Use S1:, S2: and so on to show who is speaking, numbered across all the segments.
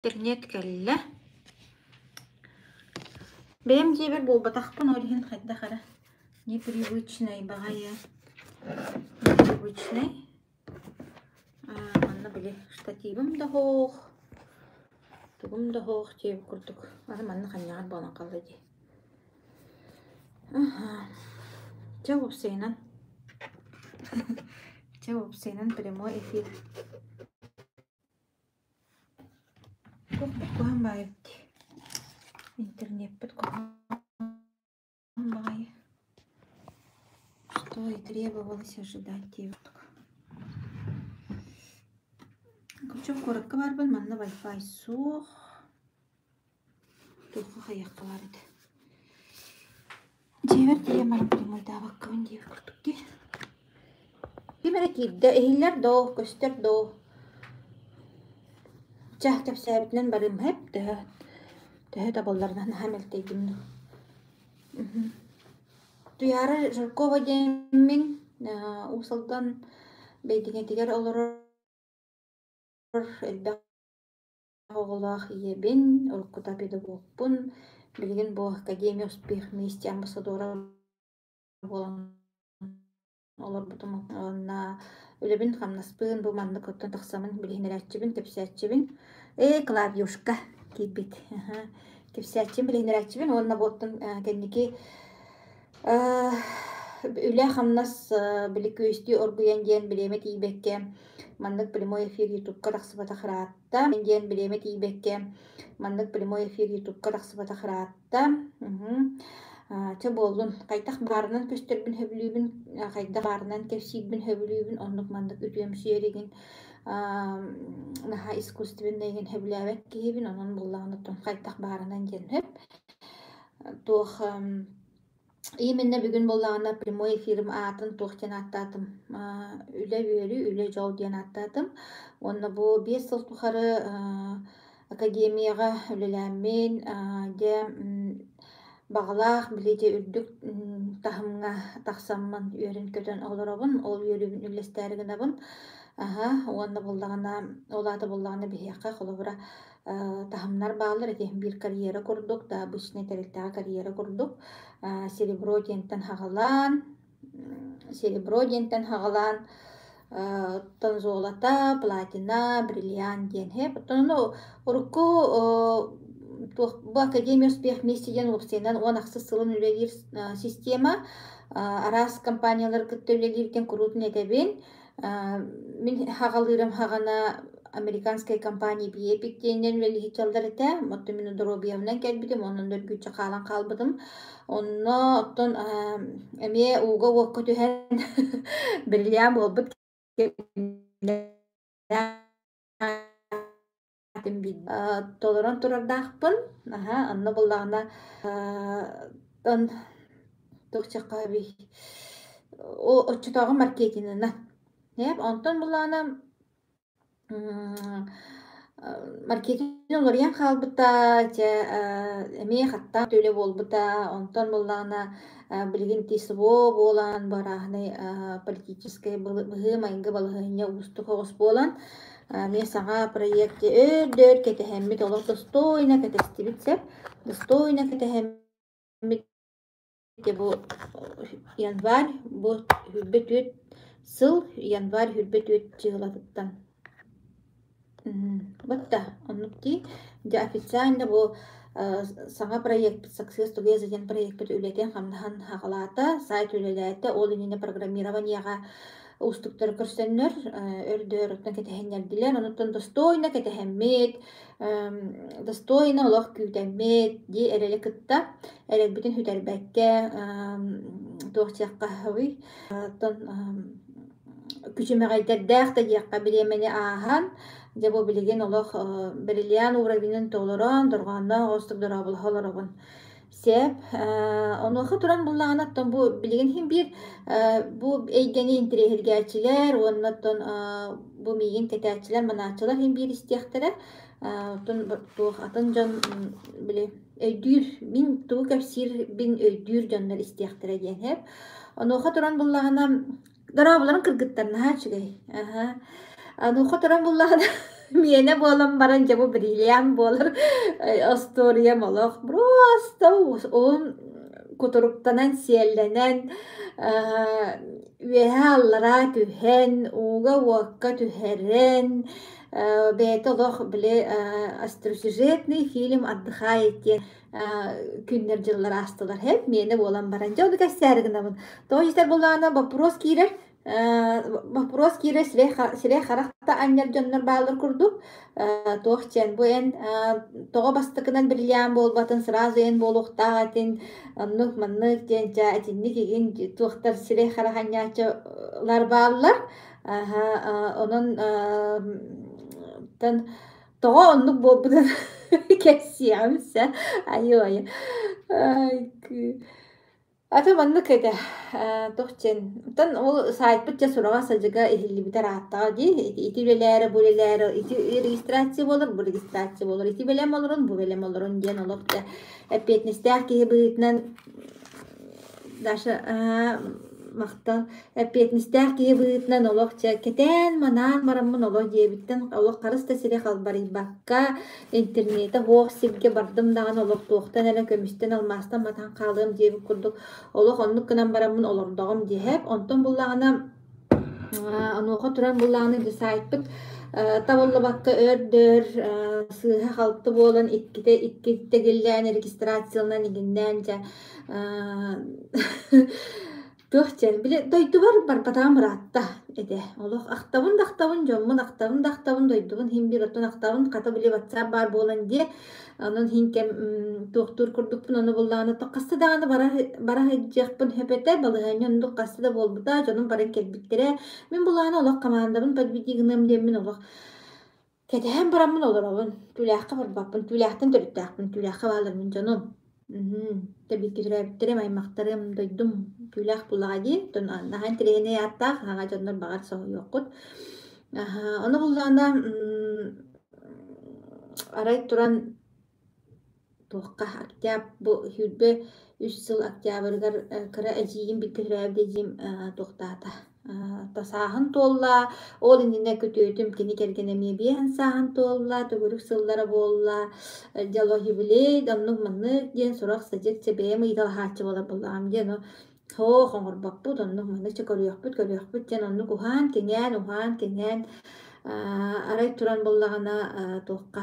S1: интернет кэллэ. Бэм дебер болбатахпын олихин хайдахара. Непривычный багая. Непривычный. Манна биле штативым да хоох. Тугум да хоох тиеп курдук. Манна ханьягар балан калды ди. Жауап сейнан. Жауап сейнан прямой эфир. Кухам байбди. Интернет подкухам бая. Что и требовалось ожидать девушка. Çok korkak var ben manna Wi-Fi soğuk. Tuhka kayak vardı. Cever diye manna primol da bakın diye kurduk ki. Bir merak eddi. Ehiller doğ, göster doğ. Cahtap sabitlen barım hep de. De tabollardan hamil teydim. Duyarı Jorkova demin usaldan beydiğe diğer olur. Elbaq oğlaq iyebin, olquta pedagogpun, bilgin bu akademiya uspih misti ambasadora bolan olur butum ona ölebin xamnaspın bu mandık ottan taqsamın bilgineratçibin kepsatçibin Klavyushka kibit kepsatçibin bilgineratçibin ona botun kendiki üle xamnas biliküsti orguyan diyen bilemet ibekke mandık primoy efir YouTube'ka taqsıbata xıraatta diyen bilemet ibekke mandık primoy efir YouTube'ka taqsıbata xıraatta Çab olun qaytaq barынан kösterbin höbülübün qaytaq barынан kefsigbin höbülübün onluk mandık ütüyem suyerigin naha iskustibendeygin höbülabek kihibin onun bullağınıtın qaytaq barынан diyen höp tuğ İyimenne bugün bollağına primoy efirim atın tuğten attadım. Üle bölü, üle jol diyen attadım. Onunla bu 5 yıl tuğarı akademiyaga ülelenmin de bağlaq bilece ürdük tahımga taqsamman üyerin kötön olurabın. Ol üyerin ülestärigin abın. Onunla bollağına, olada bollağına bihiyakka kolubura tahımlar bağlar eken bir kariyera kurduk da bu işine terektağı kariyera kurduk. Serebro dienten hağalan tanzolata, platina, brilliant diyen hep. Tonu orukku bu akademiya uspeh mestiden olupsaydan on aqsız sılın ülelir sistema aras kampanyalar kıttı ülelirken kurutun edebin. Min hağalırım hağana Amerikanskay kompaniya biye piktenden ülelir hiç aldar ete. Motto minu dorobiyamdan kelbidim. Onun dörgüçü kalan kalbıdım. Onu otton eme uga wakka tühen brilliant olbut Toleran turardaqpın. Anna bollağına ton tuğçaqa bi o oçutağın marketinginden. Hep ondan bollağına marketing oloryan kalbıta eme hatta töle bolbuta ondan bollağına bilgin tisbo bolan barahne политическая быгы майгы балыгыня усту хогус болан мен саға проекте өддөр кетехеммит олар достойна кетестибитсеп достойна кетехеммит bu январь bu hübbet üt сыл январь hübbet üt çıgılatıttan Batta onukti de официально bu Саңа проект Success Together деген проект үлетен хамнахан хағалата сайт үлеләті ол инене программированияға устуктар көрсөннөр өрдөр оттан кетехеннердилер онуттан достойна кетехеммет достойна олох күйтеммет ди эреле кытта эрелбитин хүтербекке туохчаккахыwy күчүмэгайтердэхта диякка биремени аахан Дебо билеген олох бриллиан уровенин толорон дорганна остук дорабыл холорабын. Сеп, онуха туран буллағанаттан бу билеген хим бир бу эйгени интерехиргәчилер, оннаттан бу миген кетәчилер, маначылар хим бир истияхтары. Тух атын жан биле өйдүр, мин тугу кәпсир бин өйдүр жаннар истияхтары ген хеп. Онуха туран буллағана дорабыларын кыргыттарына хачыгай. Anu khotoran bullahana Миэне буолан баран жабу бриллиант буолар астория молох просто он кутуруктанан сиэллэнэн үэһэ аллара түһэн уга уокка түһэрэн бэйэ олох биле остросюжетный фильм «Отдыхает» диэн күннер дьыллар астылар хэп миэне буолан баран жа ону кэссээригинабын тоҕо дьитэр булаана вопрос киирэр сире харахта аннер дьоннор баалар курдук туох чен бу эн тоҕо бастыкынан бриллиан буолбатын сразу эн буолуохтаҕатын оннук маннык диэнчэ этинник игин туохтар сире хараханньаачылар бааллар онон тан тоҕо оннук буолбутун кэссиэмсэ айо ата маннык эте тохчен тан ол сайтпытча сурага сажыга ихиллибитер аттаа ди ити билелери булелери ити регистрация болор бу регистрация болор ити белем олорун бу белем олорун диэн олопта эппетнистяах киһи быытынан даже мактал эппетнистяах киһи быытынан олохча кетен манан мараммын олох диэбиттен олох карыста сире халбарыйбакка интернета хоох сибге бардым даган олох туохтан эле көмүстен алмастан матан каалыым диэбит курдук олох оннук гынан бараммын олордоҕум диэһэп онтон буллагана онуоха туран буллаганы десайтпыт табыллыбакка өрдөр сыыха халты буолан иккитегиллээн регистрациялынан игиннээн жа Тохчен, биле дойдубар барбатаан ыраатта эде. Олох ахтабын дахтабын жоммун ахтабын дахтабын дойдубун химбир оттон ахтабын ката биле WhatsApp бар болан дие. Онун хинкем туохтур курдукпун ону буллааны токкаста даганы бара хыджакпын хөпете балыганы ондук каста да болбута жонун барын келбиттере. Мен буллааны олох командабын подбитигинем демин олох. Кетеһен бараммын олоробун. Түлэхка барбаппын, түлэхтен төрүттаакпын, түлэхка баалармын жонум. Табиккирээбиттерем аймактарым дойдум күлэх булагади тон нахан тирээне яаттаах хага жоннор багар соһуйоккут ону буллаана арай туран туохка октябрь бу хүрбе 3 жыл октябрьгар кыра эжиим биккирээбдежим туохтаата тасааһын туолла ол иннине көтөөтүм кини кергенеме биэһэн сааһын туолла төгүрүк сыллара буолла жало юбилей даннук маннык диэн сурах сажык чебээмэ идалаһаачы болар буллаам диэн хоох оҥорбаппут оннук маннык көрүөхпүт диэн оннук уһаан кеңээн арай туран буллагана туохка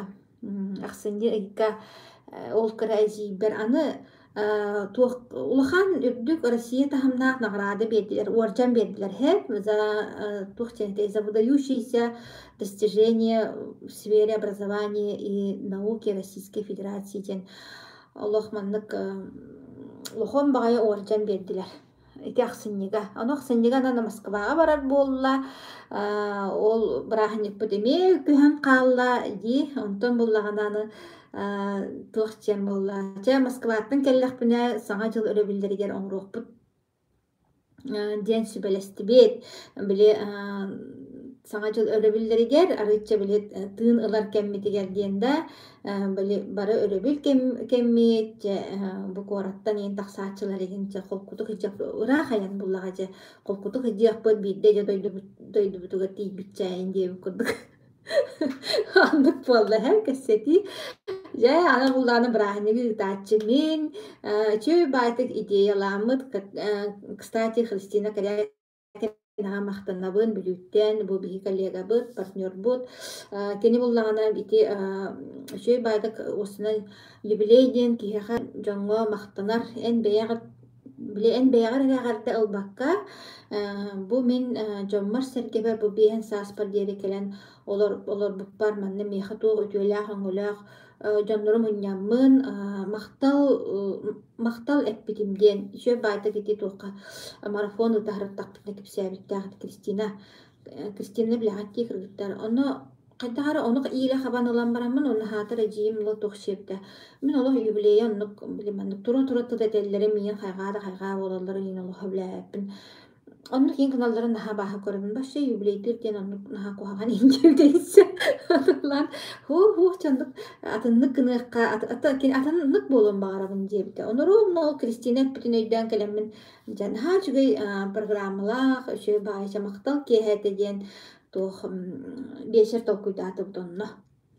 S1: ахсынди икка ол кыра эжиибер аны туох улахан үрдүк Россия тахамнаах награды бердилер, уорджан бердилер хэп за тухченте за выдающиеся достижения в сфере образования и науки Российской Федерации ден олохманнык лохон багая уорджан бердилер. Ити ахсыннига. Ону ахсыннига нана Москвага барар болла. Ол брахник пөтеме күһэн каалла ди. Онтон буллагананы туохчен болла. Че Москваттын келлехпине саңа жыл өрөбүлдеригер оңруохпут. Диэн сүбелестибет. Биле саңа жыл өрөбүлдеригер арыча биле тыын ылар кеммитигер диэнда биле бары өрөбүл кеммит бу кораттан ен тахсаачылар эгинче колкутук хыжак ыраах аян буллага же колкутук хыжак бут бидде же дойдубутуга тийбитчайын диэбит курдук. Андык болла хэм кэссети же ана булланы браахниги ытааччы мен чөй байтык идеяламыт. Кстати, Христина Корякина мактанабын билүүттен бу биһи коллега быт, партнер бут. Кени буллагана бити чөй байтык осуна юбилейден киһэха жоңго мактанар эн бэягар агарда ылбакка бу мен жоммар сергебер бу биһэн сааспар диэри келен олор буппар манна меха туох өтүөлээх оҥулээх дьоннорум унньаммын мактал эппитимден үчө байта кити туокка марафон утаһыраттакпытына кипсээбиттээхит Кристина билэхатти кыргыттар оно кайдахара ону иилэ хабан ылан бараммын онно хаатар эжиим ылы тухсиэбитэ мен олох юбилейе оннук билиманнык тура тыдэтэллери миин хайгаа болаллары ин олоха билээппин оннук кийин каналларын наха бааха көрөмүн башча юбилейтир диэн оннук наха куһаҕан иңдебдейсе атылан хух чандык атыннык кыныакка атыннык болуун баарабын диэбите онору Кристина эппитин өйдөөн келеммин жанаха чугай программалаах өчө баайча мактал киэһэтэ диэн туох бешер толкуйдааты бутонно.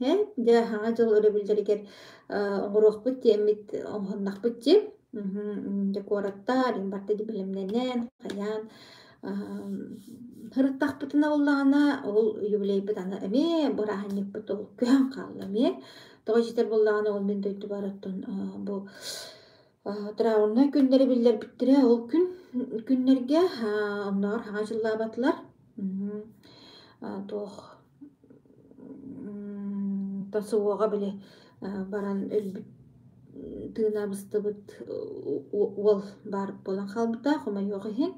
S1: Дэ хаңа жыл өрө билдеригер оңоруохпут тиэммит оңхоннахпут ти. Дэ куараттар, имбарта ди билемненен, хаян. Хырыттахпытына оллаана ол юбилейбит ана эме бураханникпыт ол көһөн хаалла эме. Тоҕо житер боллаана ол мен дөйдү бараттан бу траурна күннери биллер биттире ол күннерге онноор хаңа жыллаабатлар. Туох тасуога биле баран өлбүт тыынабыстыбыт уол бар болан халбыта хомайуога хин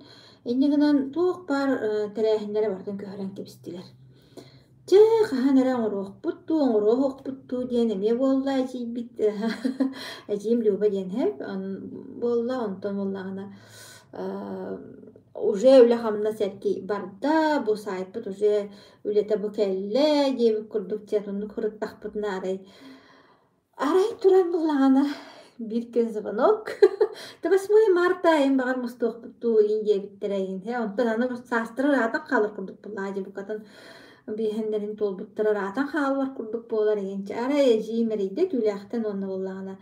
S1: эннигинан туох бар тәрээхиннере бартын көһөрөн кепистилер. Че хаһанара оңоруохпутту оңоруохпутту диэн эме буолла эжийбит эжиим Люба диэн хэп буолла онтон буоллагана уже үлэ хамна сэрки барда бу сайпыт уже үлэте бу келле диэбик курдук тиатуннук хырыттахпытына арай туран буоллагана бир күн звонок. Та 8 марта эм багар мустуохпутту индия биттерейин онтон аны саастырыр атан халыр курдук буллаа дии букатын биһэннерин толбуттарар атан хааллар курдук буолар эгенче арай эжиимерийде түлээхтен онно буоллагана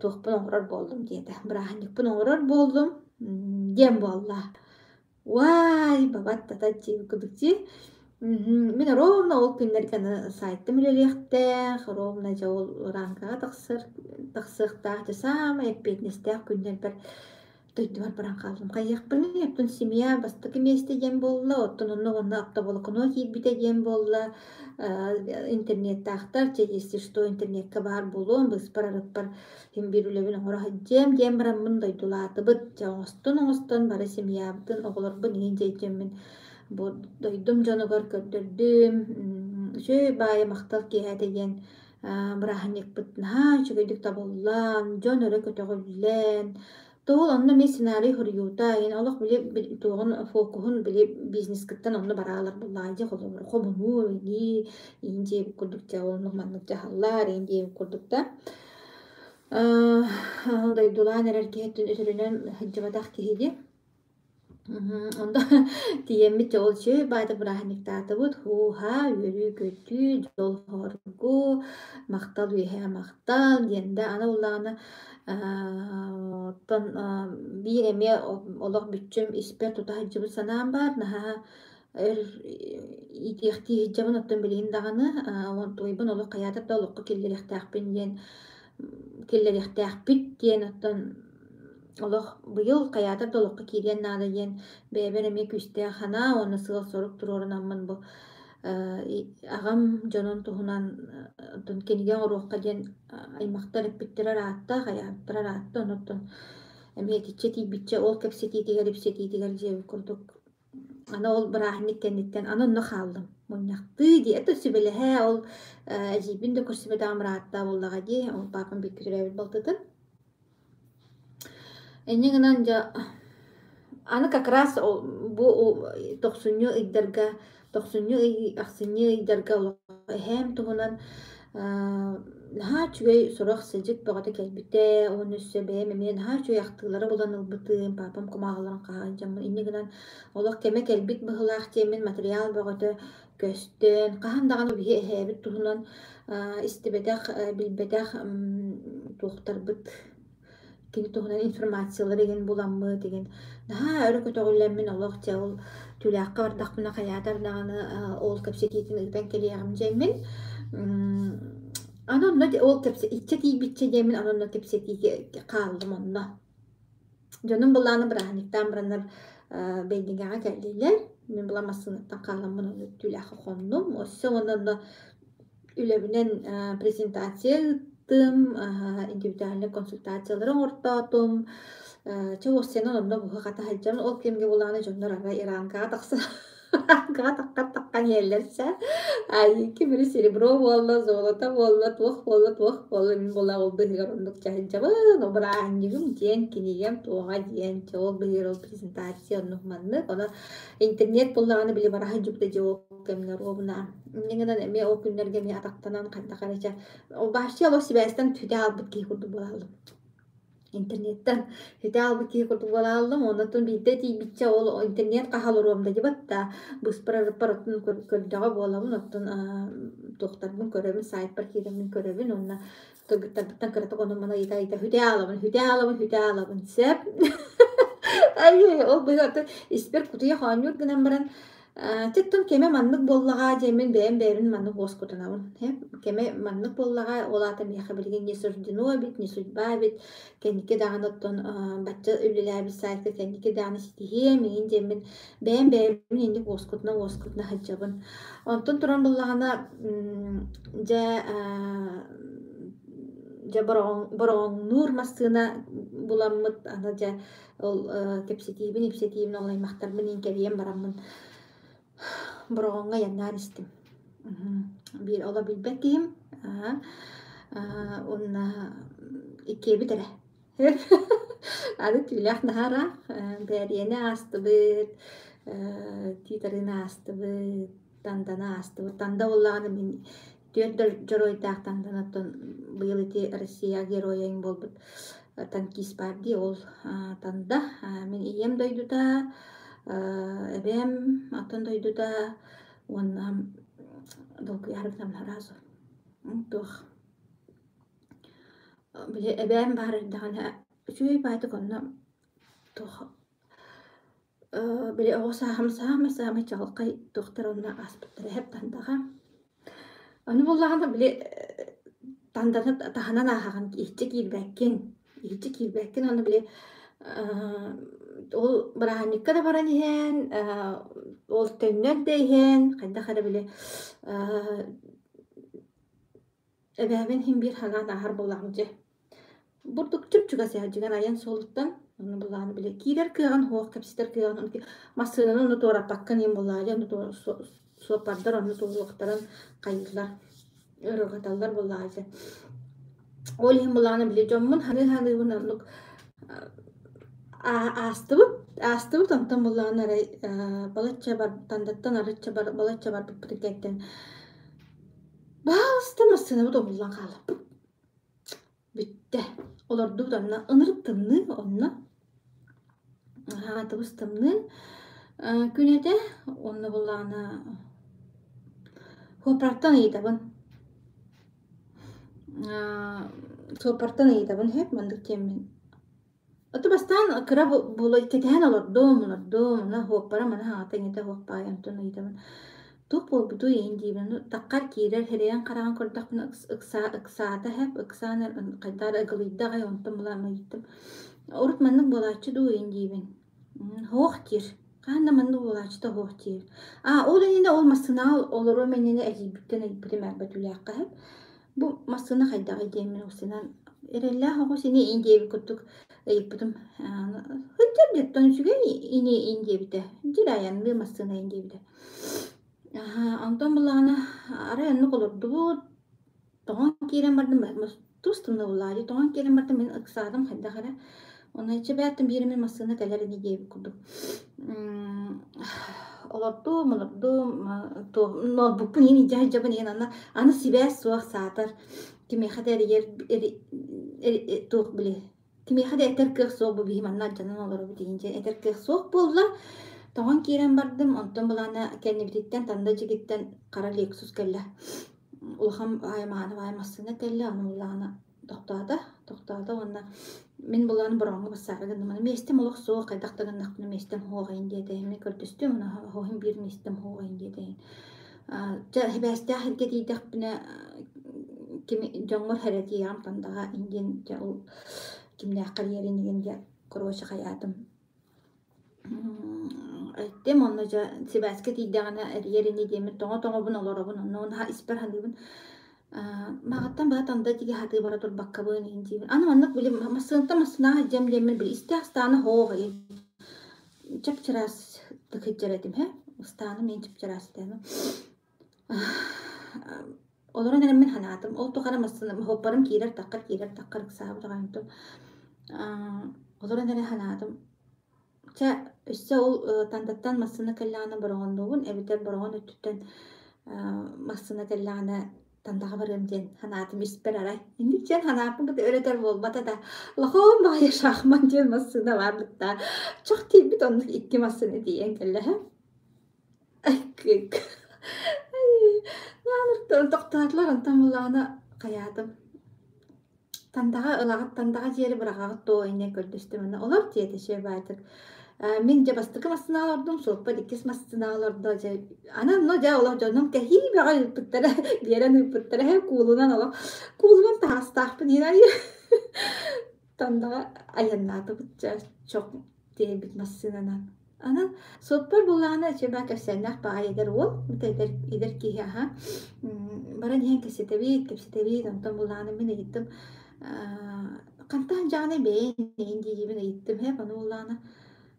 S1: туохпун оҥорор болдум диэте бырааһынньыкпын оҥорор болдум диэн буолла. Вай бабат тата кудукчи мен ровно ол күннерген сайттым үлелиэхтэх ровно жа ол ранкага тахсыахтаах да самый эппетнестеах күннер бер тойдубар баран калдым кайыакпын оттон семья бастык эмиэсте диэн буолла оттон онно апта болокуно киирбите диэн буолла интернеттаахтар че если что интернетке баар болуом быспар арыппар хим бир үлебин оҥоро хаджем диэн бараммын дойдулаатыбыт жа оҥостон бары семьябытын оҕолорбун иин жейдеммин бу дойдум дьонугар көрдөрдүм сөй баайа мактал киэһэ деген бырааһынньыкпыт наһаа чүгөйдүк табыллаан дьон өрө көтөҕүллэн тоол онно мен сценарий хуруйуута ин олох били туогун фокуһун били бизнес кыттан онно бараалар буллаади холобур хомунуу ини инди курдук жаолну маннык жахаллар инди курдукта дойдулаан эреркиһеттин өтөрүнөн хыджыбатах киһиди онда тиеммит жолчу баада бырааһынниктаатыбыт хуха үөрүү көтүү жол хоргу мактал үөһэ мактал диэнда ана улаана тон биир эме олох бүччүм испер тутаһыджыбыт санаан бар наһаа итиэхти хиджабын оттон билигин даганы туйбун олох кайаатар да олохко киллерихтээхпин диэн киллерихтээхпит диэн оттон олох быйыл кайаатар да олохко киириэн наада диэн бэбэр эме күстээ хана уонна сыал сорук туруорунаммын бу агам дьонун туһунан оттон киниген оруохха диэн аймактар эппиттерер аатта хайааттарар аатта оноттон эме этиччэ тийбитчэ ол кэпсэтиитигэр ипсэтиитигэр диэбит курдук ана ол бырааһынник кэнниттэн аны онно хааллым муньяхты диэта сүбэлэһэ ол эжиибин да көрсүбэтэҕим ырааттаа буллаҕа дии ол папам биккүтүрэбит болтутун эне жа аны как раз бу тохсунню ыйдарга тохсунню ахсынню ыйдарга эхэм туһунан наһаа чүгэй сурах сыдьык бөҕөтө кэлбитэ уон өссөбэм эме наһаа чүгэй ахтыылара булан ылбытыым папам кумааҕаларын кааҕан дьаммын инне гынан олох кэме кэлбит быһылаах диэмин материал бөҕөтө көстөн хаһан даҕаны биһи эһээбит туһунан истибэтэх билбэтэх туохтарбыт кини туһунан информациялар еген буламмы деген наһаа өрө көтөҕүллэммин олох че ол түлээххэ бардахпына хайаатар даҕаны ол кэпсэтиитин ыытан келиэҕим дьэммин анонно ол кэпсэ иччэ тийбитчэ диэмин анонно кэпсэтииге хааллым онно дьонун буллааны бырааһынниктаан бараннар бэйдиҥэҕэ кэллилэр мен була массыыныттан хаалламмын ону түлээххэ хоннум оссо ононно үлэбинэн презентация индивидуальный консультацияларын ортоотум чоуоссенон онно буһа хатаһылдьам ол кемге булааны дьоннор ара иранкаа таккан иэллэрсэ кимири серебро буолла золото буолла туох буолла мин була ол быһыгар оннук чаһылдьабын обырааһынньыгым диэн кинигем туоҕа диэн ол быһыгар ол презентация оннук маннык оно интернет буллаҕаны били бараһыджыбыта же ол кемнер ообуна иннигинан эме ол күннерге ми атактанан хайдакарыча ол баашчы олох сибээстэн түтэ албыт кии курдук буолаллым интернеттен хите албыки курдугалааллам онотун биите тийбитче ол интернет кахалоруомда дибатта быспарар паратын көрдөго буолабын оттон тухтарбын көрөбүн сайпар киремин көрөбүн онна кыргыттарбыттан кырата конумана ита хүтэ алабын сеп ай ол быгаты испер кутуя хаанюр гынан баран титтон кеме маннык боллага жемин бээн маннык боскутунабын кеме маннык боллага олата мияха билген не суждено бит не судьба бит кеннике даган оттон бачча үлелээбит сайтка кеннике даган стихия миин жемин бээн инди боскутуна хаджабын онтон туран боллагана жа бороң нур массына буламмыт ана жа ол ипсетибин олаймактарбын ин кебиен бараммын бороңга яннаар истим бир ола билбеким онна икеби тере ады түүлэх нахара бэриэне астыбыт титарына астыбыт тандана астыбыт танда боллаганы мен түөттөр жоройдаах танданаттан быйыл ити Россия герояң болбут танкист барди ол танда мен ием дойдута эбем атын дойдута онна долгу ярыктан разу тух биле эбем бар дагана чүй байды конна тух биле оса хамса чалкай доктор онна аспыттыр хеп тандага аны боллаганда биле танданы таханан ахаган ичи килбеккен аны биле ол бараханникка да баран иһэн ол төннөр дейһэн хайда хара биле эбэбин хим бир ханан ахар боллагынчы бурдук чүпчүга сяжыган аян солуттан аны буланы биле кирер кыган хоох кепситер кыган онки масынын уну тоораппаккан ем буллаажа уну суопардар ону тоолуктаран кайыллар ырыгаталлар буллаажа ол хим буланы биле жоммун ханы унанук астыбыт онтон булланы балачча бар тандаттан арычча бар балачча бар биппитикеттен баалысты масыны бут омуллан каалап бүтте олорду онна ынырып тымны онна тыбыс тымны күнете онна булланы хопрактан ыйтабын хеп мандык темин ото бастан кыра булой кетен олордум на хоппара мана хаатаңете хоппай антон ыйтабын туп болбуту индибин таккар кирер хереян караган көрдакпын ыксаата хеп ыксаана кайдар ыгылыйдагай онтон булан ыйттым урут маннык болачы ду индибин хоох тир каанда маннык болачы да хоох тир ол энине ол масына олору менене эжибиттен ыйпытым эрбетүлэакка хеп бу масына кайдагай демин усунан эреллаа хого сини индеби куттук ыйпытым хыттар деттон сүгэ ини индебите жираян масына индебите антон булана ара энну колорду тоон кирен бардым тустунда булари тоон кирен бардым мен ыксаадым хайда хара оны чебяттым биримен масына келерини деби курдук олорду то ноутбукпун ини жабын ен аны сибэс суак саатар кимехадер ер тук биле кимехадер этеркех сообу бихиманна жанын олору дейинже этеркех соок болла тоон кирен бардым онтон булана кеннибититтен танда жигиттен кара лексус келле улахам аймасына келле аны булана токтоада онна мен буланы бороңго бассарыгын мана местем олох соо кайдактагыннакпын местем хоогайын диэте мен көрдөстүм мына хоохин бир местем хоогайын диэте жа хебэстэ хергетийдэхпине кими жоңгор херетиям тандага индин жа ул кимнээх карьеринигин жа короче хаятым Тем он же себя скатить дагана ерини демен тоңо бун олоробун онно ха испер хандыбын магаттан батанда диге хаты бара тур баккабын инди аны маннык биле масына жем демен бил истастаны хоогы чапчарас тыкыжаратым станы мен чапчарас таны олорон мен ханатым ол тохара масына хоппарым кирер таккар сабы дагантым олорон ханатым Ча өссө ол тандаттан массына кэллаана бороғондугун, эбитер бороғон өттүттен массына кэллаана Tandaga barım diyen hanatım isper aray. İndi sen hanatım bu da öğreter bolmata da. Lahom baya şahman diyen masına varlık da. Çok tibit onluk iki masını diyen kelle ha. Ay kık. Ay. Nalır doktorlar antam ulağına kayadım. Tandaga ылағат tandaga жери бырағағыт тоо ине көрдөстүмүн олар тиете şey байтык. Мен же бастыкы массыналардым соппа диккис массыналарда же анан но жа олар жонун кехи бага ыппыттара берен ыппыттара хе куулунан олар куулунан тастахпын ина тандага аяннаты бутча чок диэбит массынанан анан соппар булаана чеба кепсеннах баа егер ол идер киһи аха баран иһэн кепсетебит онтон булаана мен ыйыттым кантан жааны бээн диибин ыйыттым хеп аны булаана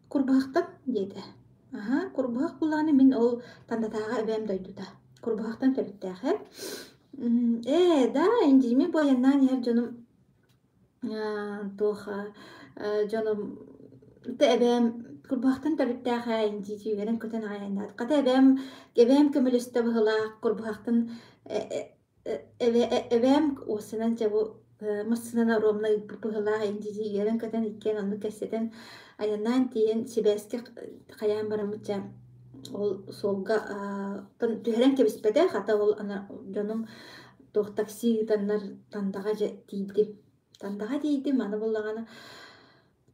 S1: курбахтан диэди курбах булаана мен ол тандатаага эбэм дойдута курбахтан төлүттээх хеп да индиими бояннаан иһэр дьонум туоха дьонум Ute ebem kurbahtan tarıttaha inci jüveren köten ayandat. Kata ebem kömülüste bıhıla kurbahtan ebem osunan jabu masınan aromna bıhıla inci jüveren köten ikken onu keseten ayandan tiyen sibeske kayan baramıca ol solga tüheren kebispede hata ol ana canım toh taksi tanlar tandaga tiydi. Tandaga tiydi mana bullagana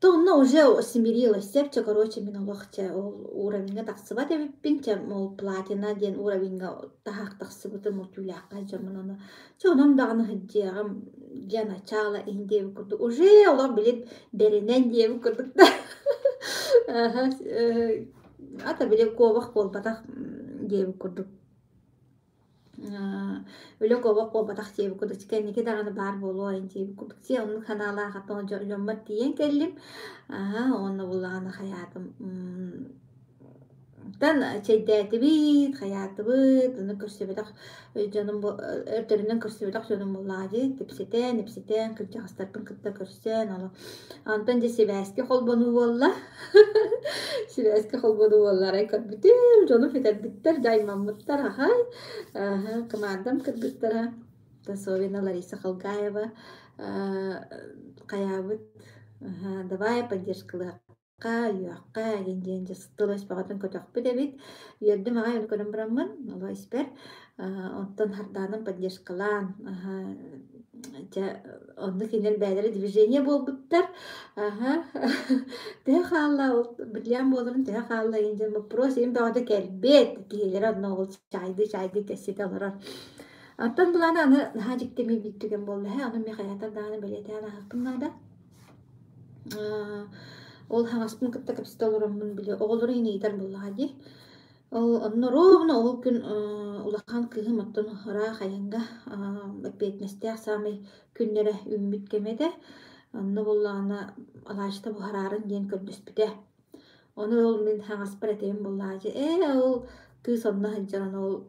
S1: то она уже смирилась, сепча, короче, минолохча, уровень таксыба тебиппинча, мол, платина ден уровень тахак таксыбыты мол тюляка жаманана. Чонам даганы хыджиягам для начала индеви курду. Уже олар билет беренен деви курдук да. Ата биле ковах болбатах деви курдук. Өлө кобок болбатах деви курдук. Чикенники даганы бар болуа деви курдук. Се онун каналаа хатон жоммат диен келлим. Онна буллагана хаятым. Тан чейдэтибит, хаятыбыт, оны көрсөбөтөх жаным өртөрүнөн көрсөбөтөх жаным буллажы, тепсетен, кырчагыстарпын кытта көрсөн, аны. Антон же себэске холбону болла. Себэске холбону боллар, ай көрбүтүр, жаным фетербиттер, жаймаммыттар, ахай. Кымардам кырбыттар, Тасовина Лариса Халгаева, каябыт, давай поддержкалыакка, юакка, генден жастылыш багатын көтөкпүт эбит. Үйөрдүм агай оны көрөн бараммын, ола испер. Онтон харданым поддержкалан, онны кинер бәдері движение болбуттар. Тәе хаалла, бірлям болырын тәе хаалла, генден вопрос, ем бағады кәлбет, кейлер онны ол чайды кәсет алырар. Аттан буланы аны хажиктеми биттүген болду, аны мехаятар дааны белете аны хакпыннада. Ол хаңаспын кытта капсит олороммун биле, оголору инейдар буллади. Онно ровно ол күн улахан кыгым оттон ора хаянга бетнестер самый күннере үммит кемеде. Онно буллана алашта бухарарын ден көрдөспүтэ. Оны ол мен хаңаспыр этем буллади. Ол кыз онна ханжан ол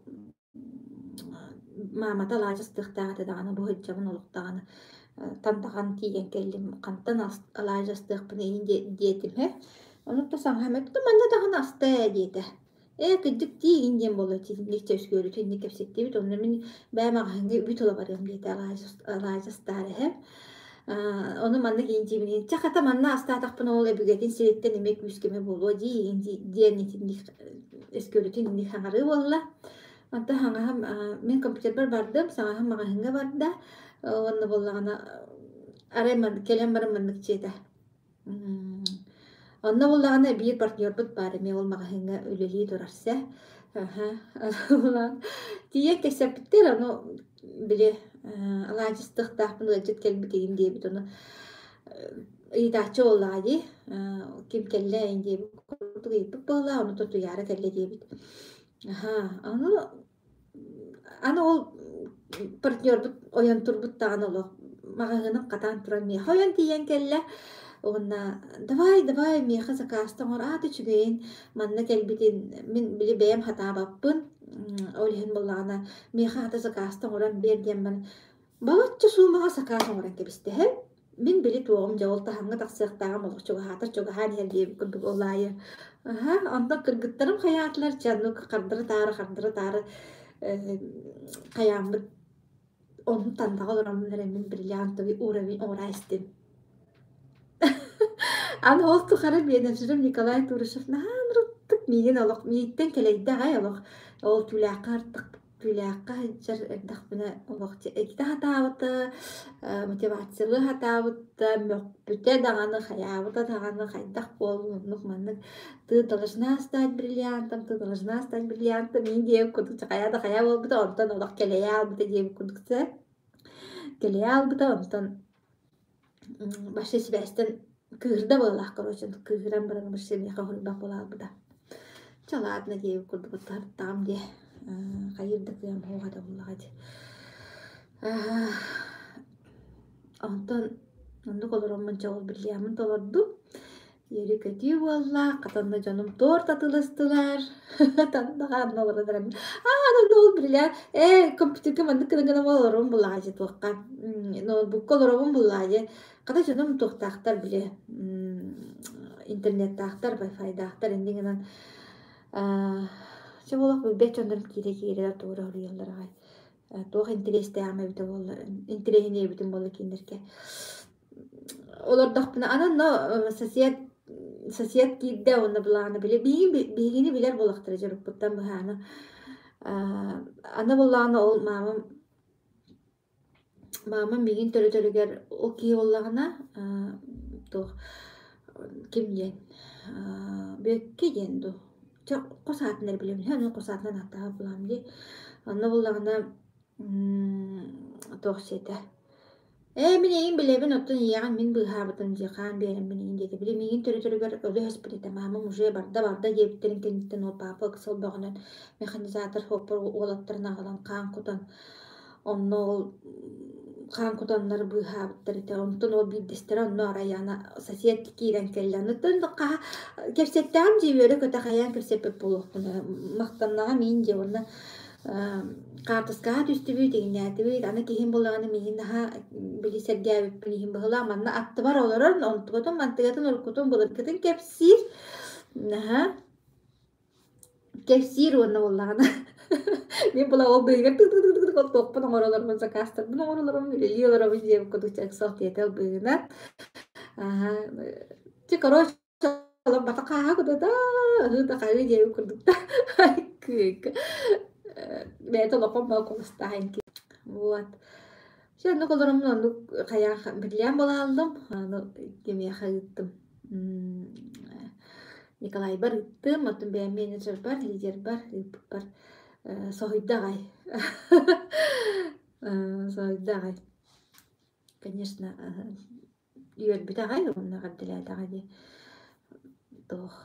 S1: мамата алажыстыктагы даганы бу хыджабын олуктаганы тантаган тиген келдим. Кантан алажыстыкпын диетим хе. Онутта саңхаметті манда даганы асты диете. Кыддык ди инден болот тиндик төскөрү тиндик кепсетти бит онун мен баймагаңга үт ола барам диете алажыстары хе. Оны манны кийинтибин чаката манна астатакпын ол эбүгетин сиреттен эмек үскеме боло ди диен тиндик эскөрү тиндик хаңары болла. Anta hangaham men компьютер бардым, саңахам магахынга барда, онны боллагана арайман келем бараммандык чета. Онны боллагана бир партнер бут бар, мен ол магахынга үлели турарса. Тие кесептер аны биле алажыстыктапын ыжыт келбит деген дебит оны. Идачы оллади, ким келле инде курдук ийип болла, аны тоту яра келле дебит. Аны ол партнер оян турбут таган оло магагынын катан туран ме хоян тиен келле онна давай меха закастан ор аты чүгейин манна келбитин мен били бэм хата баппын олхин боллана меха хата закастан оран берден мен балаччы сумага закастан оран кебисте мен били туогум жолта ханга таксыктагы молчуга хатыр чуга хан хелдип күндүк олайы анда кыргыттарым хаятлар чанну кардыры тары каямбыт Onu tandağılırım min brilliantовый уровень орайстым. Ан холту хара бенежирим Николай Турышев наханрыттык миген олох мииттен келейде гай олох ол түләкартык түләкка жар эрдах бина олох эките хатабыты мотивациялы хатабыты мөкпүтэ даганы хаябыта даганы хайдах болунук маннык ты должна стать бриллиантом ты должна стать бриллиантом мин диэм курдук хаяда хая болбута онтон олох келeye албыта диэм курдукса келeye албыта онтон башта сибэстен кыырда болах короче кыыран баран башта меха хурбак болалбыта чалаадна диэм курдук тартам де хайырдык диэм хоогада буллагади онтон ондук олороммун чогул биллиамын толорду ери көтүү болла катанна жаным торт атылыстылар тандагаан олородорам ол бриллиант компьютерге мандык кынгана болорум буллагади туакка ноутбукка олоромун буллагади ката жаным туактаактар биле интернеттаактар вайфайдаактар эндигенен чеболок бет жондорум кире тура уриялларагай туох интересте ама бите болла интересне битин болла киндерке олар дахпына анан но сосед кидде онна буланы биле бигини билер болактыр жарыппыттан бахана ана булланы ол мамам бигин төрөгөр ол ки боллагана туох кимден бөкке денду косаатнер билем аны косаатнан аттаа булам ди аны буллагана туох сете мен эгин билебин оттон ияган мин быхаабытын жакаан берем мен деди биле мигин төрөгөр өлө хоспиталда мамам уже барда жебиттерин кенттен ол папа кысыл бөгөнөн механизатор хоппор олаттарын агалан каан кутан онно ол каан кутаннар быхаабыттар ите онтон ол биддестер онно араяна сосед киирен келлен оттон кепсеттаам жибөрө көтө хаян кепсеппеп болуктун мактаннага мин же онна картыскаат үстүбү тегиннятыбыт аны киһин буллаганы миһин наһа билисэргээбип билиһин быһыла манна атты бар олорор онтугутун мантыгатын оркутун былыркытын кепсир наһа кепсир уонна буллагана мен була ол быйгар тык оттуоппун оҥоролорун закастырбын оҥоролорун илиолоробун диэбик кудукчак салтиэтел быгынан чи короче бата каа кудата ыта кайы диэбик курдукта бэйэ толопон балконустаһын ки вот сен колорум ондук кая бирлиан болаалдым аны кемиэха ыттым Николай бар ыттым оттун бэйэ менеджер бар лидер бар ыппык бар соһуйдагай соһуйдагай конечно үйөрбүт агай уонна гардилаатагай ди туох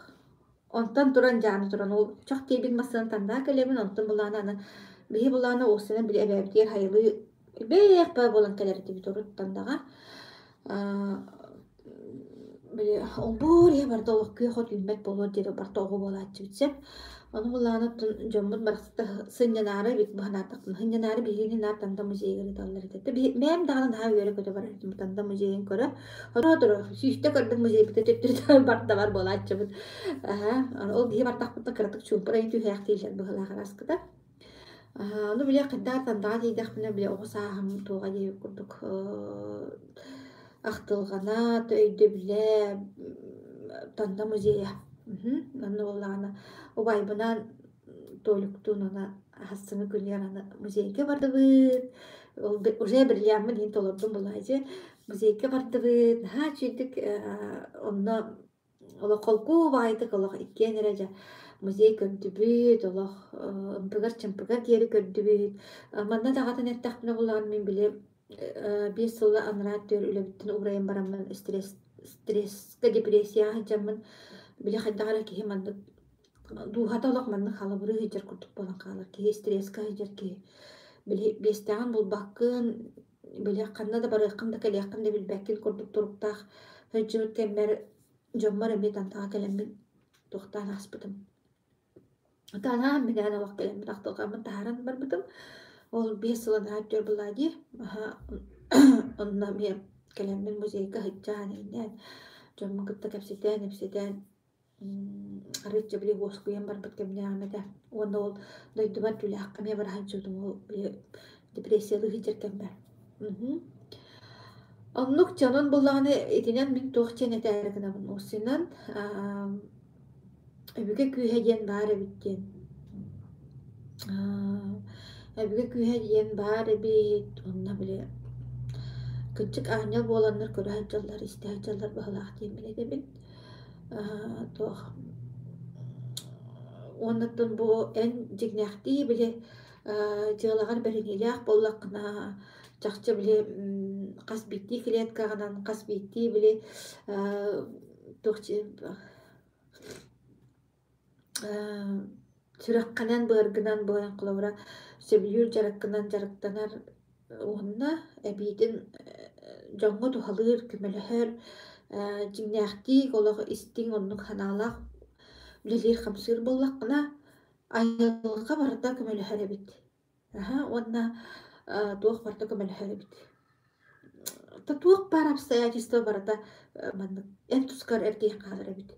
S1: онтон туран жааны туран ол чох тийбин масын тандаа келебин онтон булаана аны биһи булаана уусена били эбээбитиер хайылы бээх ба болан келерити турут тандага били олбур я барда олох күйөхот үлмет болор диэри барта ого болааччы битсеп ону булаана жоммут бараксыта сыньянаары бит баханаатактын сыньянаары биһини наар танда музейгери таллар итетте мэм дагана наһаа үөрэ көтө бар танда музейин көрө ототур сүүстэ көрдүк музей бите төттүр барда бар болааччыбыт ол биһи бартакпытта кыратык чуумпура ин түйээх тиилэр быһылаагараскыта ону биле кыддаар тандаа тиидахпына биле огусааһым тууга диэбик курдук ахтылгана төйдө биле танда музейя анна буллагана убайбынан толуктун она хассыны күнер аны музейге бардыбыт ол уже бриллиантмы дин толордум булайжы музейге бардыбыт ха чүйдүк онно оло колку баайдык олох иккенере музей көрдүбүт олох ымпыгар чымпыгар диэри көрдүбүт манна дагатын эртахпына буллаган мен биле 5 сылы анраат төр үлөбүттүн урайын барамын стресска депрессияга жаммын биле хайдагара киһи мандык дуухата олох маннык халабыры хыджар курдук болан каалар киһи стресска хыджар киһи били бестяган булбаккын биле канна да барыаккын да келиаккын да билбэккин курдук туруктаах хыджыбыт кеммер жоммар эми тантаға келеммин туохтаан аспытым таанаа менен олох келеммин ахтылгаамын тааран барбытым ол 5 сылын ааттөр булади онна мен келеммин музейге хыджаан инен жоммун кытта кепситен арыча били воскуян барбыт кемнеамете онна ол дойдубат түлэакка ме барахан чудум ол депрессиялы хитеркен бер. Оннук чанон буллаганы этинен мин туохчен этәргенабын усинан өбүгө күйһэдиэн баар эбиттен. Өбүгө күйһэдиэн баар эбит онна биле кычык ааньал буоланнар көрөһөжжаллар истээжжаллар баһалаах диэн билэдэбин. Туох оннаттан бу эн жигнэхти биле жыалагар беренилээх боллаккына чахчы биле кас битти клеткаганан кас битти биле туохчы сүракканан быаргынан боян кулабыра сөбүлүүр жараккынан жарыктанар уонна эбиитин жоңго тухалыыр күмөлөһөр жигнэхти олох истиң оннук ханаалаах билэлиир хамсыыр боллаккына айылга барда көмөлөһөр эбит. Уонна туох барда көмөлөһөр эбит. Туох бар обстоятельства барда маннык эн тускар эрдиэх каалар эбит.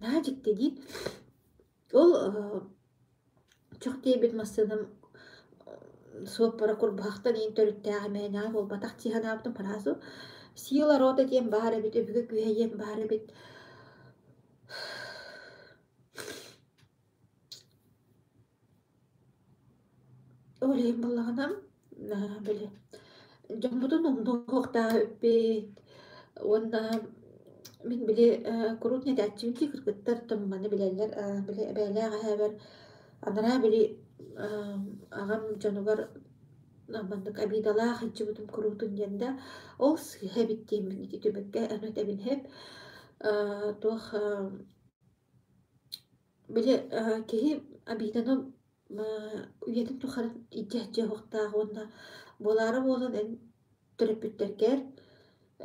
S1: Наажикте диит ол чох диэбит массыным суоппара курбахтан ин төрүттээҕи мээнаа ол батах тиһанаабытын параасу сила рота диэн баар эбит өбүгө күһэйэн баар эбит. Олейм боллаганам биле жомбутун умдуохтаа өппит уонна мин биле крутне датчимти кыргыттар томманы билелер биле бэлээҕэһээбэр анара били агам жанугар намандык абидалаах хыджыбытым крутун диэнда ол сыыһа биттиэммин ити түбэкке анут эбин хэп туох биле киһи абиданом үйэтин тухаран итчэхчэхуохтаах уонна болаары буолан эн төрөппүттэргэр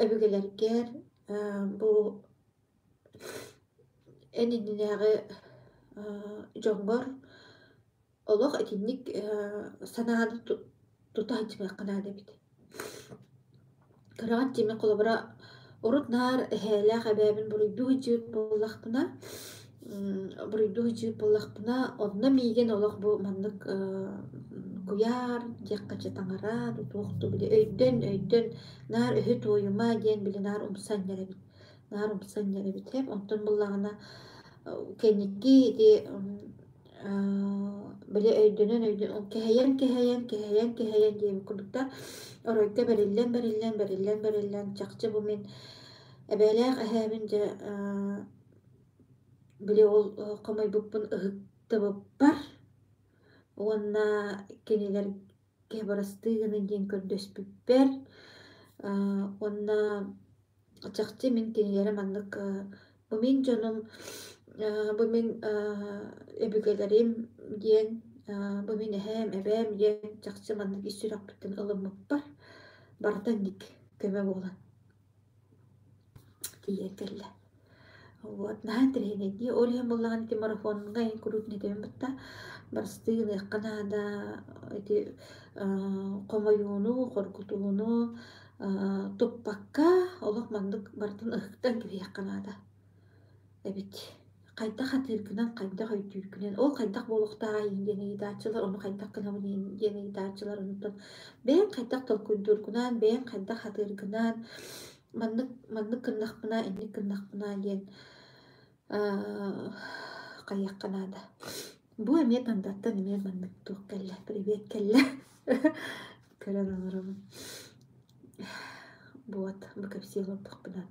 S1: өбүгэлэргэр бу эн иннинээҕи жоңгор олох этинник санааны тутаачымакканаа дебит. Кыраат тиме колобура урут наар эхээлээх эбээбин буруйдуу жыып боллахпына онна мииген олох бу маннык куяар диэккача таҥара туохту биле өйдөн наар өһү туойума диэн биле наар умсанньар эбит хэп онтон буллагана кэнникки ити биле өйдөнөн кэһэйэн диэбит курдукта оройга бериллэн чахчы бу мен эбээлээх эһээбин же биле ол комойбуппун ыһыктабыппар уонна кинилерге барастыыгыны диэн көрдөспүппер уонна чахчы мен кинилере маннык бу мен дьонум бу мен эбүгэлэрим диэн бу мен эһээм эбээм диэн чахчы маннык ис-сүрэхпиттэн ылыммыппар бардан ник көмө буолан тиийэн кэллэ. Вот наан тэрэнэди олиһэн буллаган ити марафонга ин крутнетебин бытта барстыыны ыкканаада ити комоюуну коргутууну туппакка олох мандык бартын ыхыктан кибиэкканаада эбит кайдах хатыыргынан кайдах өйдүүргүнэн ол кайдах буолуктаага ииндиэниgidaачылар ону кайдах гынабын ииндиэниgidaачылар онуттан бээн кайдах толкуйдуургунан бээн кайдах хатыыргынан маннык кыннахпына инник кыннахпына диэн кайыакканаада бу эмиэ тандаттан эмиэ маннык туох кэллэ привет кэллэ көрөн олоробун вот бу кэпсиэлордохпунан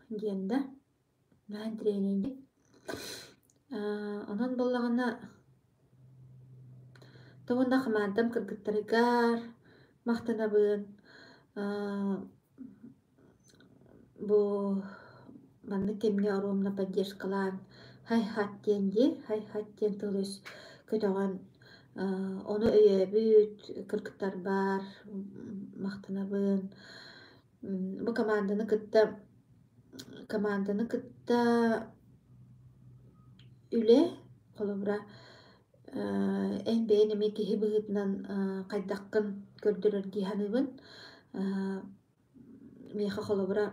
S1: диэнда наан тренинги онон боллагана Товонда хамаантам кыргыттарыгар мактанабын бу маннык кемне оруумна поддержкалаан хайхат диэн тылыс көтөгөн ону өйөбүт кыргыттар бар мактанабын бу команданы кытта үле колобура эн бээн эми киһи быһыытынан кайдаккын көрдөрөр диһаныбын миэхэ холобура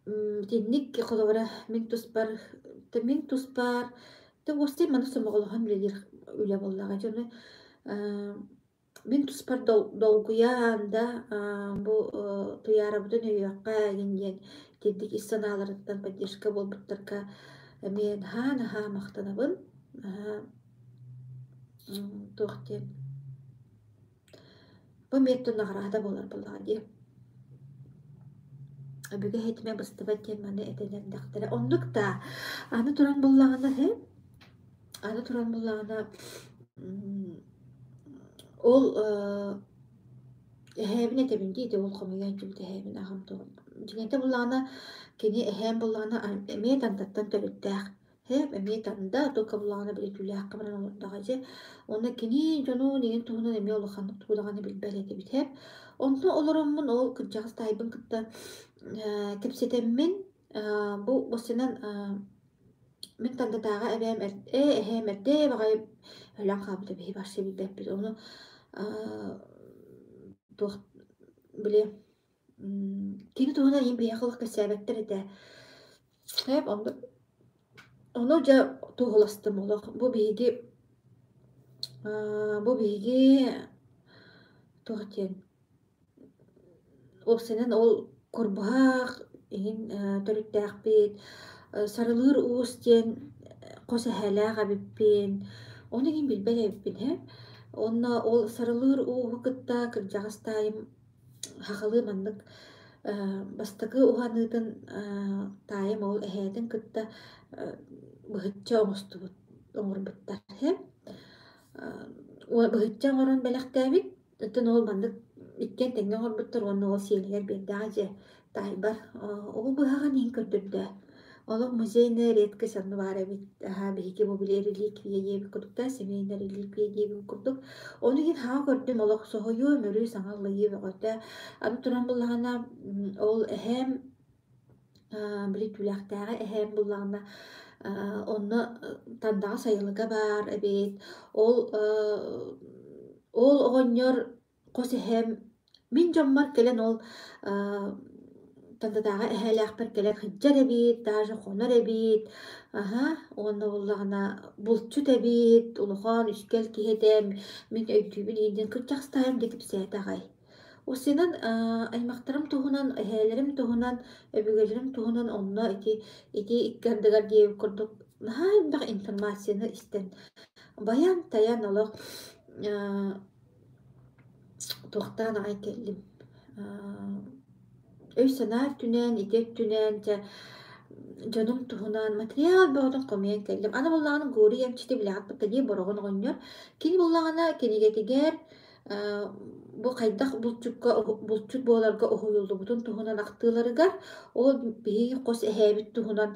S1: Тинник колобара мин туспар мин туспар те гости маны сомоголохан билер үле боллага жоны мин туспар долгуяанда бу туярабытын өйөкка гинген тинник иссаналарыттан поддержка болбуттарка мен хаана мактанабын туохтен бу меттон награда болар боллага ди Бүге хетме быстыбат тен маны этенен дактыра. Оннук та аны туран буллагана аны туран буллагана ол эһэбин этебин дейди ол комуян жүлде эһэбин агам тугун. Дигенте буллагана кини эһэм буллагана эмие тантаттан төлүттәк. Хэп эмие танда тока буллагана били түләк кабран олордага же. Оны кини жону деген тугунан эмие олоханнык тугулаганы билбел этебит хэп. Онто олороммун ол кыржагыс тайбын кытта кепсетеммин бу босынан мен тандатаага эбэм эрде багай өлөн кабыта бии барсы билбеппит ону туох биле кини тугуна ин биякылык кэсээбэттер эте хэп ону жа туголастым олох бу биһиги туохтен опсенен ол курбаах иһин төрүттээхпит сарылыыр уус диэн косэһэлээх абиппин ону кин билбэлэбиппин онно ол сарылыыр ууху кытта кырдьаҕастаайым хахалыы маннык бастакы уханыытын таайым ол эһэтин кытта быһычча оҥостубут оҥорбуттар быһычча оҥорон бэлэхтээбит ытын ол маннык иккен тэҥҥэ оҥорбуттар уонна ол сиэлигэр биэрдэҕэ дьэ таайбар ол быһаҕа ниин көрдүрдэ олох музейная редкость анну баар эбит биһиги бу биле реликвия диэбит курдук семейная реликвия диэбит курдук ону кин хаа көрдүм олох соһуйуу мөрүү саҥаллыйыы бөҕөтө аны туран буллаҕана ол эһэм били түлэхтээҕэ эһэм буллаҕана онно тандаҕа сайылыга баар эбит ол оҕонньор хос эһэм мин дьоммар келен ол тандатаага эһэлээхпэр келен хыджар эбит даже хонор эбит уонна буллаҕана булчут эбит улухон үскэл киһитэ мин өйдүүбүн ииндин кырдьаҕастаайым дитип сээтэҕай усинан аймактарым туһунан эһээлэрим туһунан өбүгэлэрим туһунан онно ити иккардыгар диэбит курдук наһаанбах информацияны истэн баян таян олох туохтаан аҕай келлим өй санаар түнэн итек түнэн дьонум туһунан материал бөҕөтүн комуйан келлим ана буллаҕаны гууру эмчити билэҕаппыта дии бороҕун оҕонньор кини буллаҕана кинигетигэр бу хайдах булчут буоларга оһуйуллубутун туһунан ахтыыларыгар ол биһиги хос эһээбит туһунан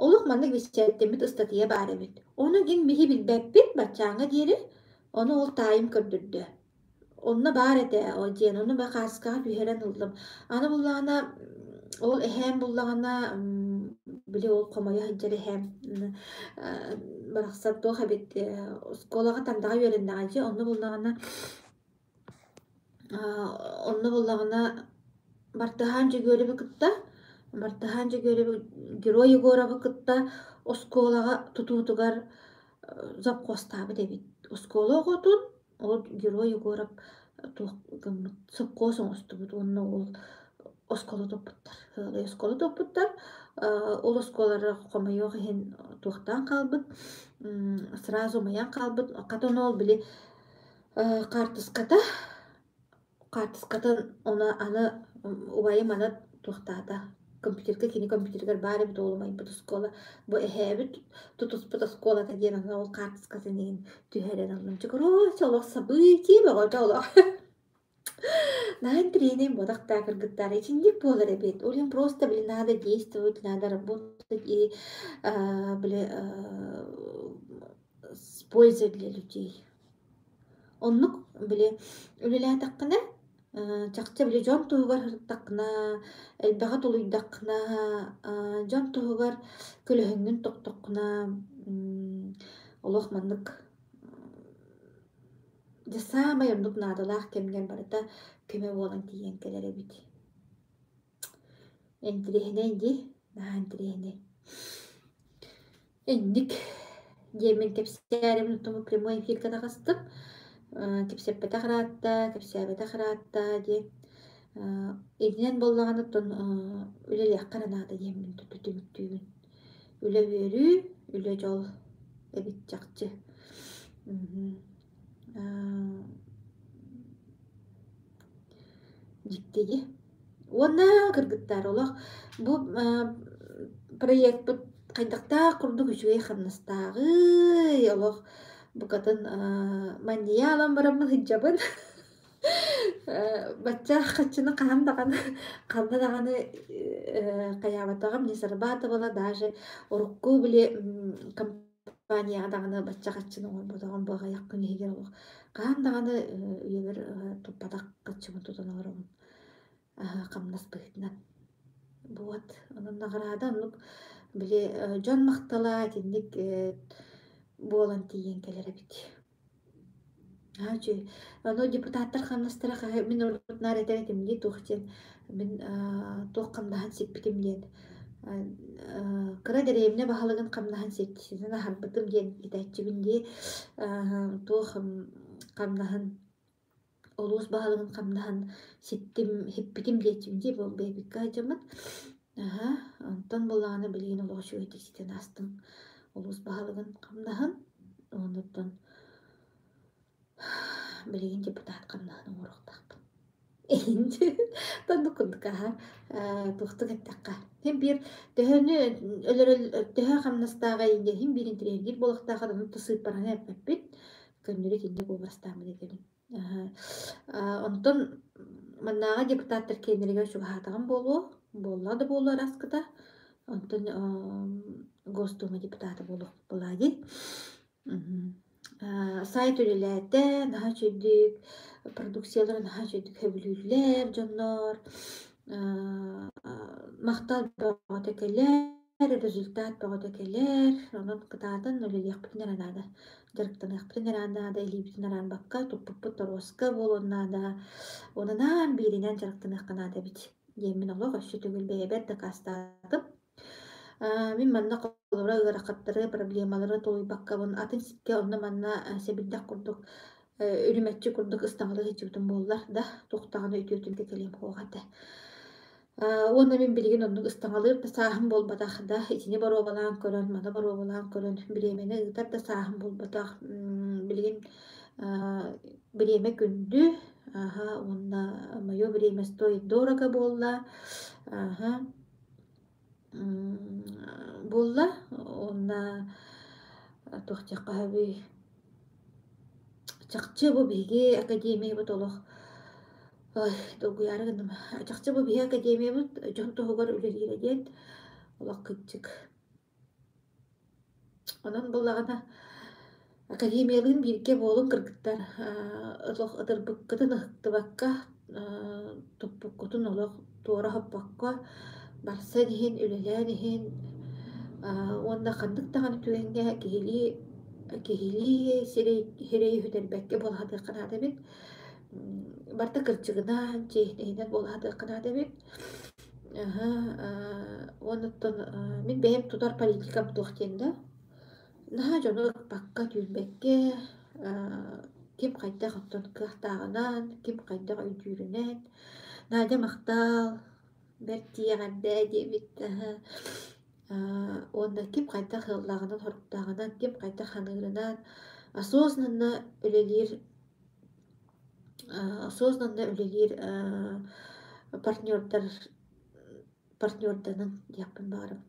S1: олох маннык бисчээттэммит ыстатыйа баар эбит ону кин биһи билбэппит баччааҥҥа диэри ону ол таайым көрдүрдү онно баар этэ ол диэн ону ба хааскаҕа түһэрэн ыллым аны буллаҕана ол эһээм буллаҕана били ол хомойо хыджар эһээм барахсат туох эбит сколаҕа тандаҕа үөрэннэҕэ дьи онно буллаҕана бартыһаан дьөгүөлүбү кытта герой егоробу кытта оскуолаҕа тутуутугар запхуостаабыт эбит оскуола оҕотун ол герой егоров сыпкоо соҥостубут уонна ол оскола топпуттар ол осколары хомойоох иһин туохтаан хаалбыт сразу маян хаалбыт хатын ол били картыскатын она аны убайым аны туохтаата компьютергер баар эбит оолумайбыт оскола бу эһээбит тутуспут осколата диэн аны ол картыскатын иһин түһэрэн аллым чокороочо олох событие бөҕөтө олох наһын тренинг бодахтаа кыргыттаара ичинник буолар эбит ол им просто били надо действовать надо работать и били с пользой для людей оннук били үлэлээтаккына чакча били дьон туһугар хырыттаккына элбэҕэ тулуйдаккына дьон туһугар көлөһүҥҥүн токтоккуна олох маннык дьэ самай оннук наадалаах кэмген барыта көмө буолан тиийэн келэр эбит Entirehine di. Nah entirehine. Endik. Yemin kepsiyare minutumu primo efir kada kastım. Kepsepete karatta, kepsiyabete karatta di. Edinen bollağını ton üle yakkana nada yemin tututumuttüğün. Üle verü, üle jol. Ebit çakçı. Jiktegi. Уонна кыргыттар олох бу проект бу кайдакта курдук үчүгэй ханнастагы олох бу катын манния алан бараммын хыджабын бачча хачыны каан даганы калда даганы каябатагам не сарбата бала даже урукку биле компания даганы бачча хачыны олботогон буга якын егер олох каан даганы үйебер туппатак качымын тутаналарым камнас быһытынан. Вот, онун награда онук биле жон мактала тинник буолан тиен келер бит. Хачы, оно депутаттар хамнастыра мен урутнар этеретим ди тухтен мен тохкамдахан сиппитим диен. Кыра деремне бахалыгын камдахан септисин харбытым диен итачыбын ди тох камдахан олус баалыгын камнахан ситтим хиппитим диэтимди бол бэбикка жамат онтон булааны билген олошу этикситен астым олус баалыгын камнахан онуттон билген депутат камнахан оруктакпын энди тонду курдукаха тухтук эттакка хем бир төһөнү өлөрөл төһө камнастаага инде хем бир интерьер болохтаага онту сыйып барана эппит көннүрү кинди болбастаамын эдерин. Онтон маннага депутаттар кенерге чугатаган болла да болу араскыта. Онтон Госдума депутаты болади. Сайт үлеләтә, наха чөйдүк, продукцияларын наха чөйдүк хөбүлүләр, жоннор, мактал багатакелер, результат багатакелер, онон кытаатын үлелек битнер анада. Директорных принеранада или битнеран бакка туппут тороска болоннада онанан биринен жарыктынык канада бит емин олог өшү түгүл бэбет да кастатып мен манна колора ыракаттары проблемалары толуй баккабын атын сикке онна манна себилдак курдук үрүмөтчү курдук ыстаңалы хичутун боллар да туктаганы үтүтүн келем хоогата. Оны мен билген онның ыстаңалыр да сааһын болбатах да итини бароо балаан көрөн, мана бароо балаан көрөн, биремени ытар да сааһын болбатах билген биреме күндү, онна моё время стоит дорого болла, онна тохтякка хаби чакчы бу биге академия бутолох. Ой, долгуяры гынным. Чакчы бу бия академия бут, жон тоһугар үлелире диет. Олак кытчык. Онон буллагана академиялыгын бирке болун кыргыттар. Олох ытырбыккытын ыктыбакка, туппуккутун олох туора хаппакка, барса дихин, үлелää дихин. Онда кандык таганы түгенге кихили сирей хүтербекке болхады канада бит. Барта кырчыгына чейнейнен болады кынады бит. Онуттан мен бэм тутар политикам тухтенда. Наха жону бакка түйүнбекке ким кайда хоттон кыhtагынан, ким кайда үйдүрүнен. Надя мактал бертияганда дебит. Онда ким кайда хыллагынан, хоруктагынан, ким кайда ханырынан осознанно үлелер партнердарның япын барым.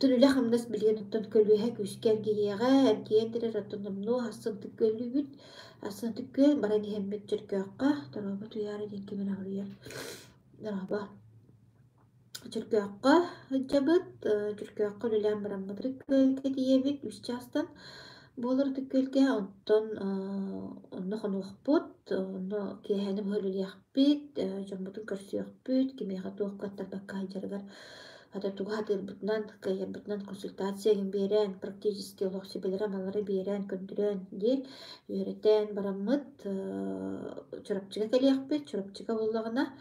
S1: Түлілі қамнас білген ұттан көлуеге көшкер гейеға әргейендірер ұттанымну асын түккөлі бүт. Асын түккөл баран хеммет жүркөққа. Дараба туяры денкемен ағырыяр. Дараба жүркөққа жабыт. Жүркөққа үлілен бараммадыры көлге дейебет. Үс частан болыр түккөлге. Онтан онны қонуқпыт. Онны кейхәнім хөлілі яқпет. Жамбытын көрсі яқпет. Кемеға туық көттар баққа хайжарғар. Хататуга хатырбытынан, кайарбытынан консультация берен, практически олох сибелера малары берен, көндүрен, ди, үйрөтен бараммыт, чорапчыга келиэхпит, чорапчыга боллагына,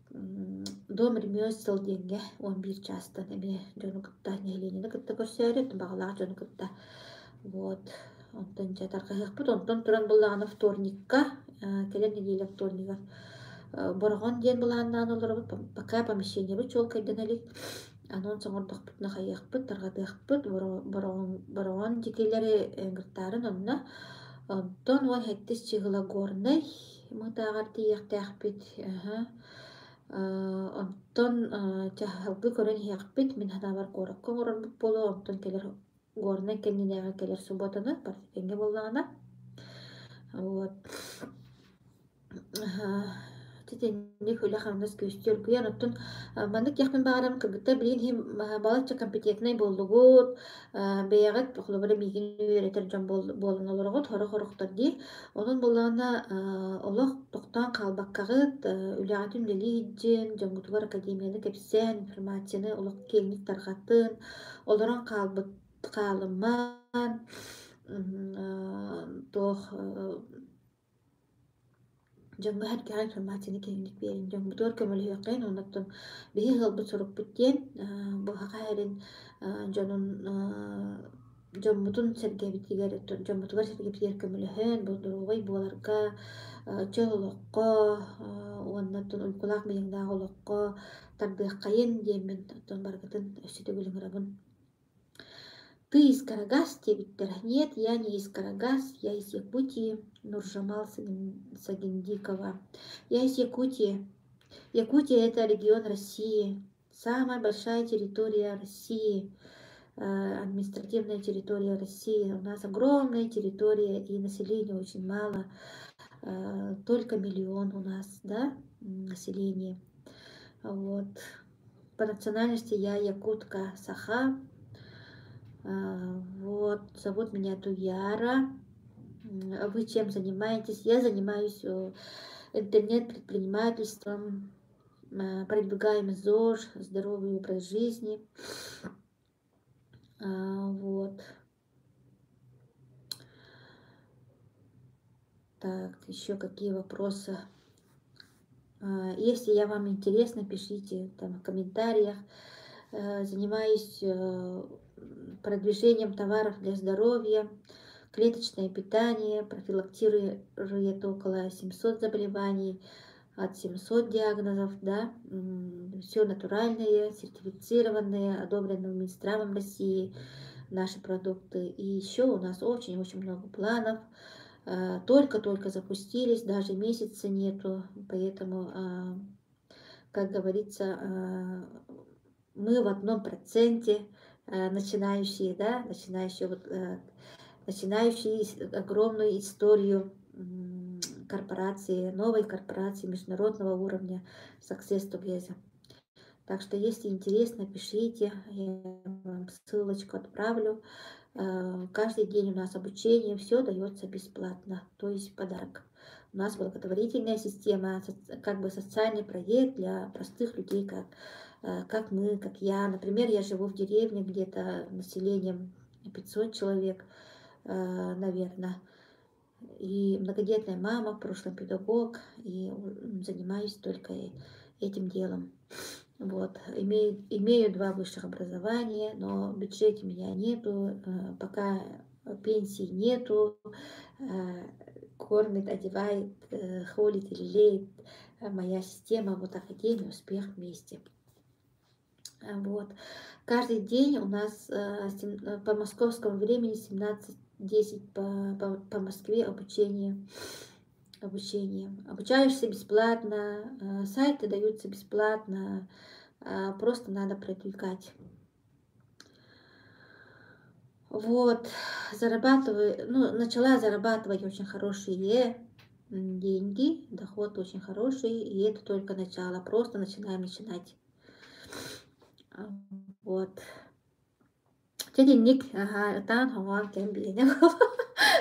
S1: дом ремесел деньги, 11 частан, эми жону кытта, нехленини кытта көрсөөрүт, багалаах жону кытта. Вот. Онтон жатаркаһыахпыт, онтон туран буллагына вторникка, келен неделя вторника. Боргон диэн булааннаан олоробут, пока помещение бу чол кайдан элик, анон соңордохпут нахайыахпыт, таргатыахпыт, боргон дикелери гыртаарын онна, онтон уон хэттис чыгыла горный, мытаагар тиэхтээхпит, онтон чахалгы көрөн иэхпит, мен ханабар коракка орорбут болу, онтон келер горный кеннинээга келер субботаны, партикенге боллагана. Вот. Тетенник хүлэ хамнас көстөр күйен оттун мандык яхмын багарам кыргыттар билин хим балача компетентный болдугут бэягат бохлобара мигин үйретер жон болун олорогот хоро-хорохтар ди. Онун боллана олох токтан калбаккагыт үлягатын лилиджин жонгутугар академияны кепсен информацияны олох келник таргатын олорон калыман тох жоңго хәркәһәр информацияны кеңник берин жоңбутугар көмөлүөккән оннаттан биһи хылбыт сорук-буттен бу хакайрын жонун жоммутун сергебитигер жоммутугар сергебитигер көмөлөһөн болдуругай буоларга чөлөккө оннаттан улкулаак мыйыңдаах олокко тардыаккайын диэмин оттон баргытын өссүтө бүлүңрабын. Ты из Карагас, тебиттер. Нет, я не из Карагас, я из Якутии. Нуржамал Сагиндикова. Я из Якутии. Якутия — это регион России. Самая большая территория России. Административная территория России. У нас огромная территория и населения очень мало. Только 1 миллион у нас, да, населения. Вот. По национальности я якутка Саха. Вот, зовут меня Туяра. Вы чем занимаетесь? Я занимаюсь интернет-предпринимательством, продвигаем ЗОЖ, здоровый образ жизни. Вот. Так, еще какие вопросы? Если я вам интересно, пишите там в комментариях. Занимаюсь продвижением товаров для здоровья, клеточное питание, профилактирует около 700 заболеваний, от 700 диагнозов, да, все натуральные, сертифицированные, одобренные Минздравом России наши продукты. И еще у нас очень-очень много планов. Только-только запустились, даже месяца нету, поэтому, как говорится, мы в 1% начинающие, да, начинающие огромную историю корпорации, новой корпорации международного уровня Success Together. Так что, если интересно, пишите, я вам ссылочку отправлю. Каждый день у нас обучение, все дается бесплатно, то есть подарок. У нас благотворительная система, как бы социальный проект для простых людей, как мы, как я. Например, я живу в деревне, где-то населением 500 человек, наверное. И многодетная мама, в прошлом педагог, и занимаюсь только этим делом. Вот. Имею 2 высших образования, но в бюджете меня нету, пока пенсии нету, кормит, одевает, холит и лелеет моя система, вот Академия «Успех вместе». Вот. Каждый день у нас по московскому времени 17:10 по Москве обучение. Обучаешься бесплатно, сайты даются бесплатно, просто надо продвигать. Вот, начала зарабатывать очень хорошие деньги, доход очень хороший, и это только начало, просто начинать. Вот. Тединник, тан хаван кем биене.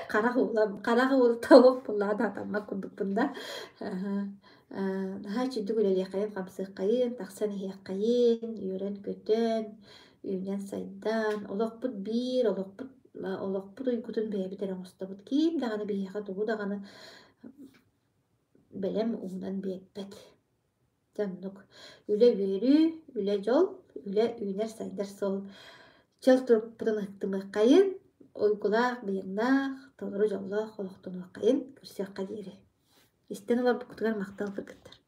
S1: Карахул тавок пулада тамак кудукпунда. Наһаа чүдүк үлэлиэххайын, хамсыаххайын, тахсан иһиэххайын, үөрэн көтөн, үүнэн сайдан, олохпут биир, олохпут уйгутун бэйэбит эрэ оҥостобут. Киим даҕаны биһиэхэ тугу даҕаны бэлэм уунан биэппэт. Дьоннук. Үлэ үөрүү, үлэ дьол, үлэ үүнэр сайдар сол. Чал туруппутун ыктымыаххайын, ойгулаах, быйаннаах, толору дьоллоох олохтонуаххайын, көрсүөххэ диэри. Истэн олар букутугар мактал кыргыттар.